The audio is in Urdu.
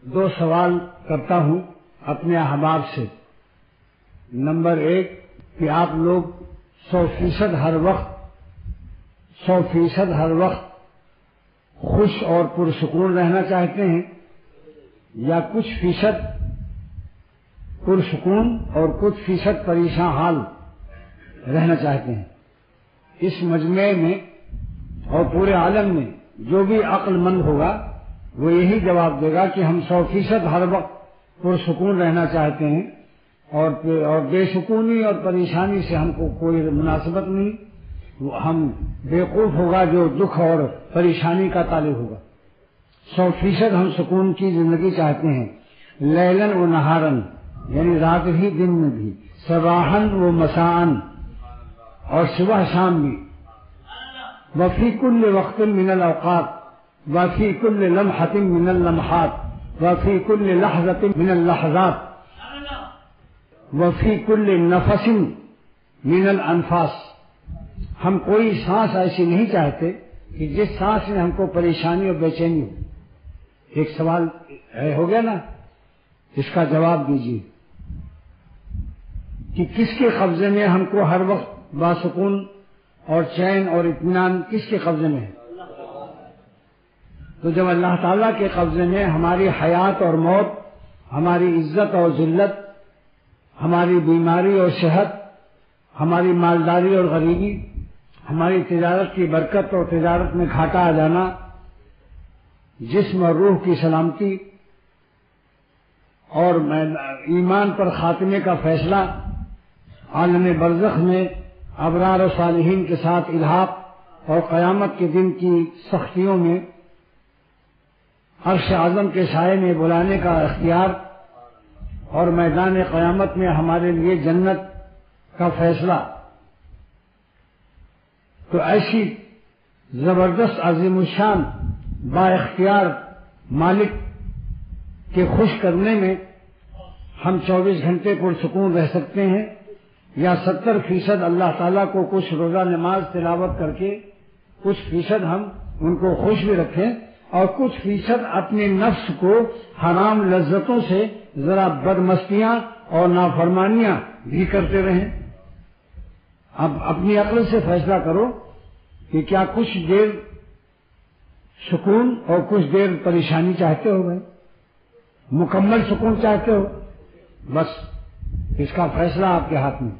دو سوال کرتا ہوں اپنے احباب سے۔ نمبر ایک کہ آپ لوگ 100% ہر وقت خوش اور پرسکون رہنا چاہتے ہیں یا کچھ فیصد پرسکون اور کچھ فیصد پریشان حال رہنا چاہتے ہیں؟ اس مجمع میں اور پورے عالم میں جو بھی عقل مند ہوگا وہ یہی جواب دے گا کہ ہم 100% ہر وقت پرسکون رہنا چاہتے ہیں اور بے سکونی اور پریشانی سے ہم کو کوئی مناسبت نہیں۔ ہم بیوقوف ہوگا جو دکھ اور پریشانی کا طالب ہوگا۔ 100% ہم سکون کی زندگی چاہتے ہیں، لیلن و نہارن یعنی رات بھی دن میں بھی، صباحن و مساءن اور صبح شام بھی، وفی کل وقت من الاوقات وفی کل لمحۃ من اللمحات وفی کل لحظۃ من اللحظات وفی کل نفس من الانفاس۔ ہم کوئی سانس ایسی نہیں چاہتے کہ جس سانس میں ہم کو پریشانی اور بے چینی ہو۔ ایک سوال ہو گیا نا، اس کا جواب دیجیے کہ کس کے قبضے میں ہم کو ہر وقت باسکون اور چین اور اطمینان کس کے قبضے میں ہے؟ تو جب اللہ تعالیٰ کے قبضے میں ہماری حیات اور موت، ہماری عزت اور ذلت، ہماری بیماری اور صحت، ہماری مالداری اور غریبی، ہماری تجارت کی برکت اور تجارت میں گھاٹا آ جانا، جسم اور روح کی سلامتی اور ایمان پر خاتمے کا فیصلہ، عالم برزخ میں ابرار و صالحین کے ساتھ الحاق اور قیامت کے دن کی سختیوں میں عرش اعظم کے سائے میں بلانے کا اختیار اور میدان قیامت میں ہمارے لیے جنت کا فیصلہ، تو ایسی زبردست عظیم الشان با اختیار مالک کے خوش کرنے میں ہم 24 گھنٹے پرسکون رہ سکتے ہیں یا 70% اللہ تعالیٰ کو کچھ روزہ نماز تلاوت کر کے کچھ فیصد ہم ان کو خوش بھی رکھیں اور کچھ فیصد اپنے نفس کو حرام لذتوں سے ذرا بدمستیاں اور نافرمانیاں بھی کرتے رہیں۔ اب اپنی عقل سے فیصلہ کرو کہ کیا کچھ دیر سکون اور کچھ دیر پریشانی چاہتے ہو؟ بھائی مکمل سکون چاہتے ہو؟ بس اس کا فیصلہ آپ کے ہاتھ میں۔